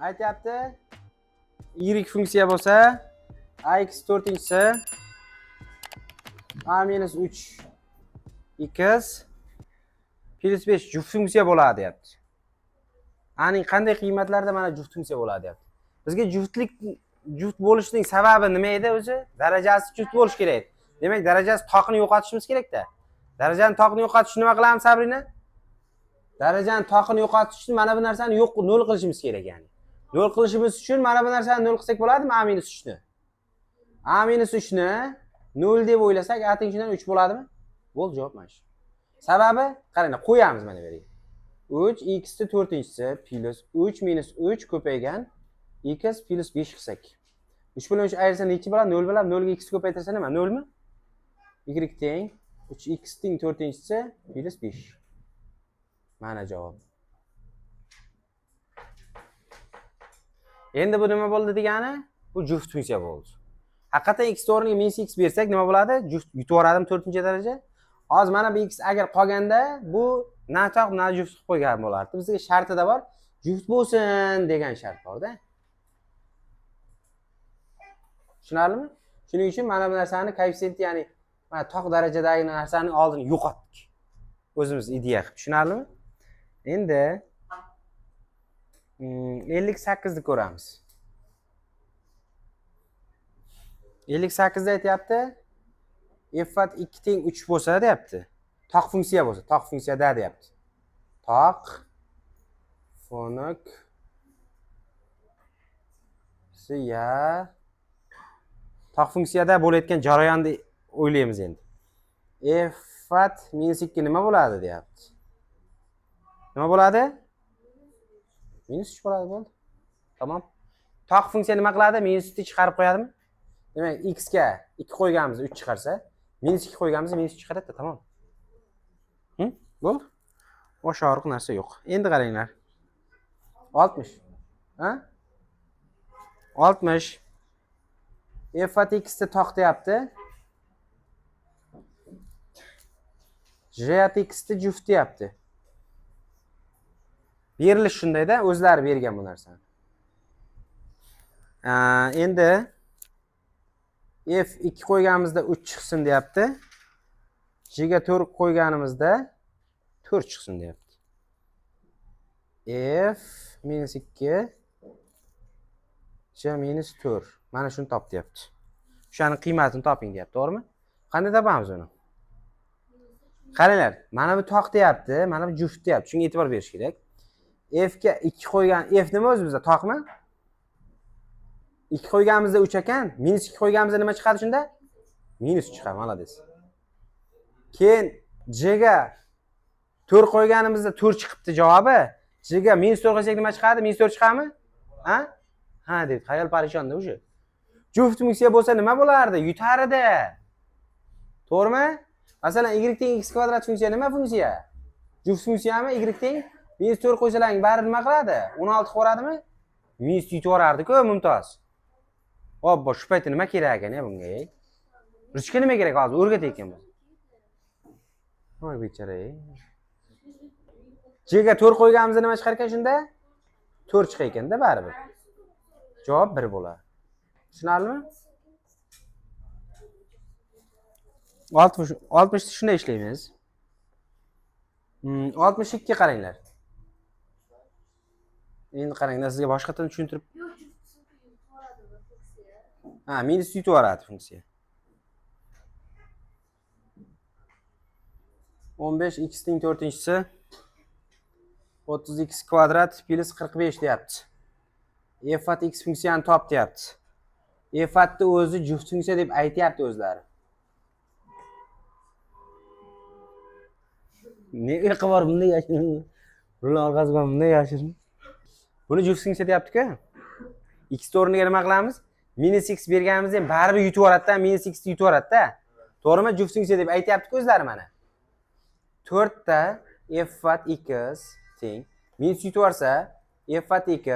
aytyapti y funksiya bo'lsa x 4-si a minus 3 x plus 5 juft funksiya bo'ladi deyapti. Aning qanday qiymatlarda mana juft funksiya bo'ladi deyapti. Bizga juft bo'lishning sababi nima edi o'zi? Darajasi juft bo'lish kerak. Demak, darajasi toqni yo'qotishimiz kerak-da. Darajani toqni yo'qotishni nima qilamiz, Sabrina? Darajani toqni yo'qotishni mana bu narsani yo'q 0 qilishimiz kerak, ya'ni. 0 qilishimiz uchun mana bu narsani 0 qilsak bo'ladimi? A minus 3 ni. A minus 3 ni 0 deb o'ylasak, a tengidan 3 bo'ladimi? Bo'ldi, javob mana shu. Sababi, qaranglar, qo'yamiz mana bu yerga. 3 x ni 4-si plus 3 minus 3 ko'paygan x plus 5 qilsak. 3 bilan 3 ayirsa necha bo'ladi? 0 bo'ladi. 0 ga x ko'paytirsa nima? 0 mi? Y teng 3x teng 4-si plus 5. Mana javob. Endi bu nima bo'ldi degani? Bu juft funksiya bo'ldi. Haqiqatan x o'rniga minus x bersak nima bo'ladi? Juft yutib yuboradimi 4-daraja? Hozir mana bu x agar qolganda bu natoq na juft qilib qo'ygan bo'lardi. Bizga shartida bor, juft bo'lsin degan shart bor-da. Tushunarlimi? Shuning uchun mana bu narsani koeffitsiyenti, ya'ni mana toq darajadagi narsani oldini yo'qotdik. O'zimiz ideya qilib, tushunarlimi? Endi 58 ni ko'ramiz. 58 da aytayapti, f() 2 teng 3 bo'lsa deyapti. Toq funksiya bo'lsa, toq funksiyada deyapti. Toq funksiyada bo'layotgan jarayonni o'ylaymiz endi. f() minus 2 nima bo'ladi deyapti. Nima bo'ladi? Minus 3 bo'ladi, bo'ldi. Tamam. Toq funksiya nima qiladi? Minus 3 chiqarib qo'yadimi? Demak, x ga 2 qo'yganmiz, 3 chiqarsa, minus 2 qo'yganmiz, minus 3 chiqaradi, tamam. Bo'ldi. Boshqa og'riq narsa yo'q. Endi qaranglar. 60. Ha? 60. f() x ni toq deyapti. g() x ni juft deyapti. Berilish shundayda, o'zlari bergan bu narsani. Endi f2 qo'yganimizda 3 chiqsin deyapti. G ga 4 qo'yganimizda 4 chiqsin deyapti. F minus 2 G minus 4. Mana shuni top deyapti. O'shaning qiymatini toping deyapti, to'g'rimi? Qanday topamiz uni? Qaranglar, mana bu toq deyapti, mana bu juft deyapti. Shunga e'tibor berish kerak. F ga 2 qo'ygan, f nima o'zi bizda? Toqmi? 2 qo'yganimizda 3 ekan, minus 2 qo'yganimizda nima chiqadi shunda? Minus chiqadi, malades. Keyin G ga 4 qo'yganimizda 4 chiqibdi javobi. G ga minus 4 qo'ysak nima chiqadi? Minus 4 chiqadimi? Ha? Ha deb, xayol parishonda o'sha. Juft funksiya bo'lsa nima bo'lardi? Yutar edi. To'g'rimi? Masalan, y teng x kvadrat funksiya nima funksiya? Juft funksiyami? Y teng minus 4 qo'ysalaring bari nima qiladi? 16 qo'radimi? Minus yutib yuborardi-ku, mumtoz. Obbo, shu paytda nima kerak ekan bunga? Ruchka nima kerak hozir? O'rgatayotganmiz. Voy bechara. G ga 4 qo'yganimizda nima chiqar ekan shunda? 4 chiqar ekanda baribir. Javob 1 bo'ladi. Tushunarlimi? 60 ni shunday ishlaymiz. 62 qaranglar. Endi qaranglar, sizga boshqadan tushuntirib. Ha, minus yutib yuboradi funksiya. 15 x teng 4-si 30x kvadrat plus 45 deyapti. f() x funksiyani top deyapti. f() ni o'zi juft funksiya deb aytayapti o'zlari. Nega qilib bunday yashirin? Bular orqasidan bunday yashirin. Buni juft funksiya deyapti-ku. X o'rniga nima qilamiz? Minus x berganimizda ham baribir yutib yuboradi-da, minus x ni yutib yuboradi-da. To'g'rimi? Juft funksiya deb aytayapti-ku o'zlari mana. 4 ta f() x teng minus yutib yuborsa f() x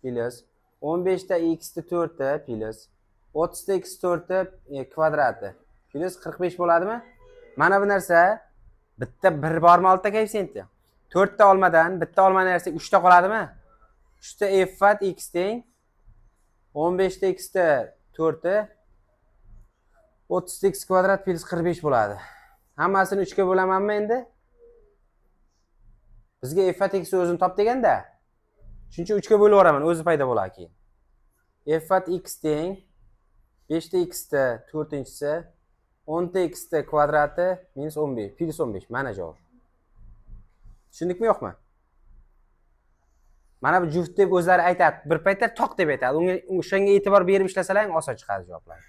plus 15 ta x ni 4 ta plus 30 ta x 4 ta kvadrati plus 45 bo'ladimi? Mana bu narsa bitta 1 bormi oltita koeffitsiyenti? 4 ta olmadan bitta olmani ayirsak 3 ta qoladimi? 3 f at x teng 15 ta x ta 4 ta 30 ta x kvadrat plus 45 bo'ladi. Hammasini 3 ga bo'lamanmi endi? Bizga f at x o'zini top deganda. Shuncha 3 ga bo'lib yuboraman, o'zi paydo bo'ladi keyin. F at x teng 5 ta x ta 4-inchisi 10 ta x ta kvadrati minus 15 plus 15 mana javob. Tushundikmi yo'qmi? Mana bu juft deb o'zlari aytadi, bir paytlar toq deb aytadi. O'shanga e'tibor berib ishlasalar oson chiqadi javoblar.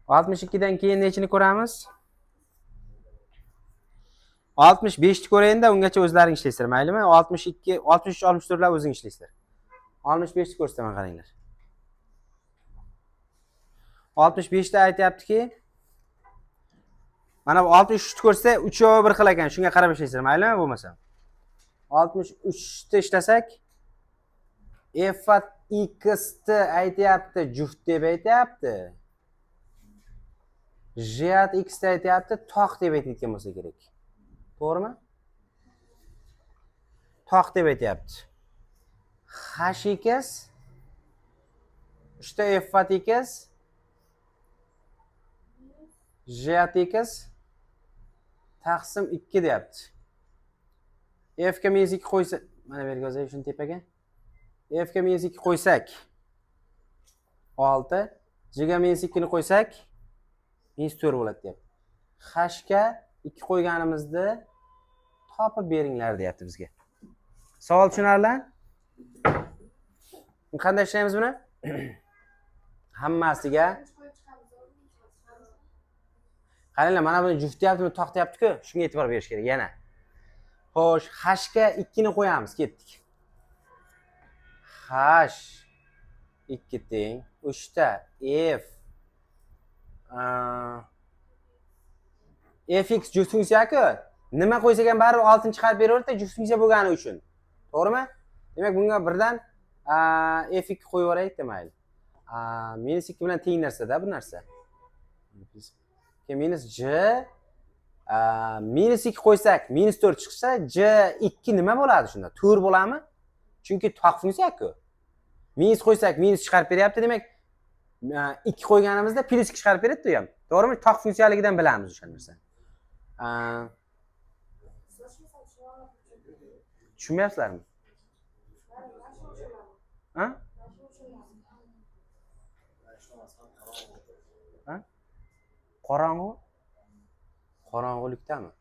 62 dan keyin nechini ko'ramiz? 65 ni ko'rayinda, ungacha o'zlaring ishlaysizlar, maylimi? 62, 63, 64 lar o'zing ishlaysizlar. 65 ni ko'rsataman, qaranglar. 65 da aytayaptiki, mana bu 63 ni ko'rsa, 3 yo'q 1 xil ekan. Shunga qarab ishlaysizlar, maylimi? Bo'lmasa 63 da ishlasak, f at x ni aytayapti, juft deb aytayapti. J at x ni aytayapti, toq deb aytayotgan bo'lsa kerak. To'g'rimi? Toq deb aytayapti. H x 3 ta f at x J at x taqsim 2 deyapti. F ga minus 2 qo'ysa, mana bu yerga yozay shuni tepaga. F ga minus 2 qo'ysak 6, J ga minus 2 ni qo'ysak minus 4 bo'ladi deyapti. H ga 2 qo'yganimizda topib beringlar deyapti bizga. Savol tushunarli? Qanday ishlaymiz buni? Hammasiga qaranglar, mana buni juft deyaptimi, toq deyapti-ku, shunga e'tibor berish kerak yana. Xo'sh, h ga 2 ni qo'yamiz, ketdik. H 2 teng 3 ta f fx juft funksiya-ku. Nima qo'ysak ham baribir 6 ni chiqarib beraveradi, juft funksiya bo'lgani uchun. To'g'rimi? Demak, bunga birdan f2 qo'yib yuboraylik, mayli. Minus 2 bilan teng narsa-da bu narsa. Minus j minus 2 qo'ysak minus 4 chiqsa, j2 nima bo'ladi shunda? 4 bo'ladimi? Chunki toq funksiya-ku. Minus qo'ysak minus chiqarib beryapti, demak 2 qo'yganimizda plus 2 chiqarib beradi ham. To'g'rimi? Toq funksiyaligidan bilamiz o'sha narsani. Tushunmayapsizlarmi? Ha? Ha? Qorong'u? Qorong'ulikdami?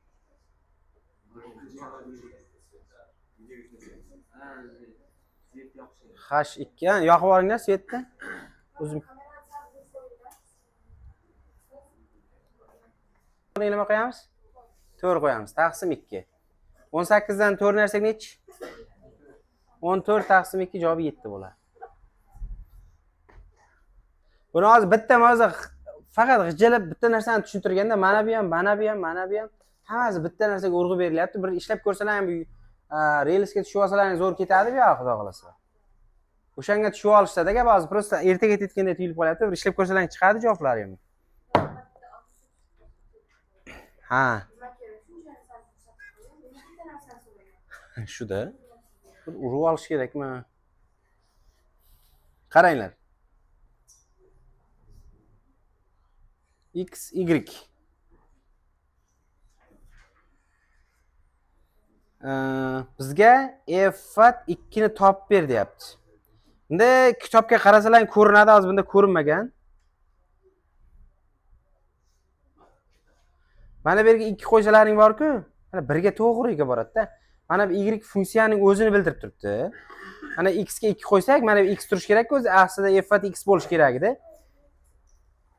H2, yoqib olinglar svetni. O'zim. Nima qo'yamiz? 4 qo'yamiz. Taqsim 2. 18 dan 4 narsak nech? 14 taqsim 2 javobi 7 bo'ladi. Buni hozir bitta hozir faqat g'ijjalab bitta narsani tushuntirganda, mana bu ham, mana bu ham, mana bu ham hammasi bitta narsaga urg'u berilyapti. Bir ishlab ko'rsalar ham bu relsga tushib olsalaring zo'r ketadi bu yo'q, xudo xolasa. O'shanga tushib olishsa-da gap hozir prosta ertaga ketayotganda tuyulib qolyapti. Bir ishlab ko'rsalaring chiqadi javoblari ham. Ha. Shuda. Urib olish kerakmi? Qaranglar. X, Y. Bizga f at 2 ni topib ber deyapti. Endi kitobga qarasalar ko'rinadi, hozir bunda ko'rinmagan. Mana bu yerga 2 qo'ysalaring bor-ku, mana 1 ga to'g'riga boradi-da. Mana bu y funksiyaning o'zini bildirib turibdi. Mana x ga 2 qo'ysak, mana bu x turish kerak-ku, o'zi aslida f at x bo'lish kerak edi.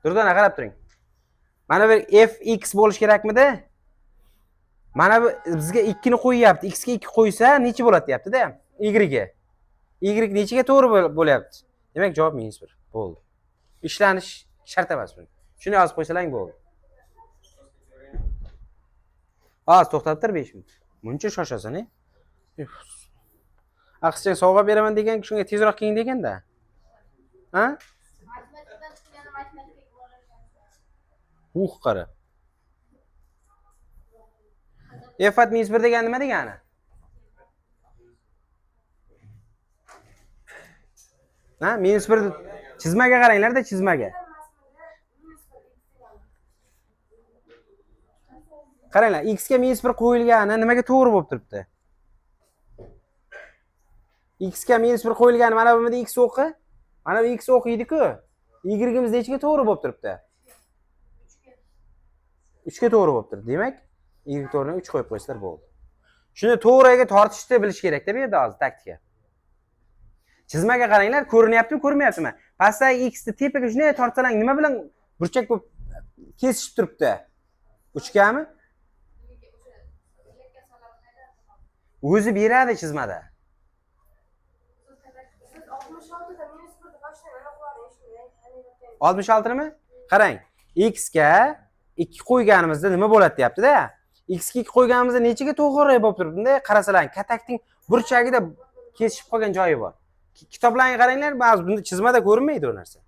Durdona qarab turing. Mana bu fx bo'lish kerakmidi? Mana bu bizga 2 ni qo'yyapti. X ga 2 qo'ysa, necha bo'ladi deyapti-da? Y ga. Y nechaga to'g'ri bo'lyapti? Demak, javob -1 bo'ldi. Ishlanish shart emas buni. Shuni yozib qo'ysalaring bo'ldi. Hozir to'xtab tur 5 minut. Muncha shoshasan-a? Aqsicha sovg'a beraman degan, shunga tezroq keling deganda. Ha? Qara. F at -1 degan nima degani? Ha, -1 chizmaga qaranglar-da, chizmaga. Qaranglar, x ga -1 qo'yilgani nimaga to'g'ri bo'lib turibdi? X ga -1 qo'yilgani mana bu yerda x o'qi. Mana bu x o'qiydi-ku. Y imiz nechiga to'g'ri bo'lib turibdi? 3 ga to'g'ri bo'lib turibdi. Demak, y o'rniga 3 qo'yib qo'ysizlar bo'ldi. Shuni to'g'riga tortishni bilish kerak-da bu yerda hozir taktika. Chizmaga qaranglar, ko'rinyaptimi, ko'rinmayaptimi? Pastdagi x ni tepaga shunday tortsalang nima bilan burchak bo'lib kesishib turibdi? Uchgami? O'zi beradi chizmada. 66 nima? Qarang, x ga 2 qo'yganimizda nima bo'ladi deyapti-da? X ga 2 qo'yganimizda nechiga to'g'ri bo'lib turibdi? Qarasalar, katakning burchagida kesishib qolgan joyi bor. Kitoblarga qaranglar, ba'zi bunda chizmada ko'rinmaydi u narsa.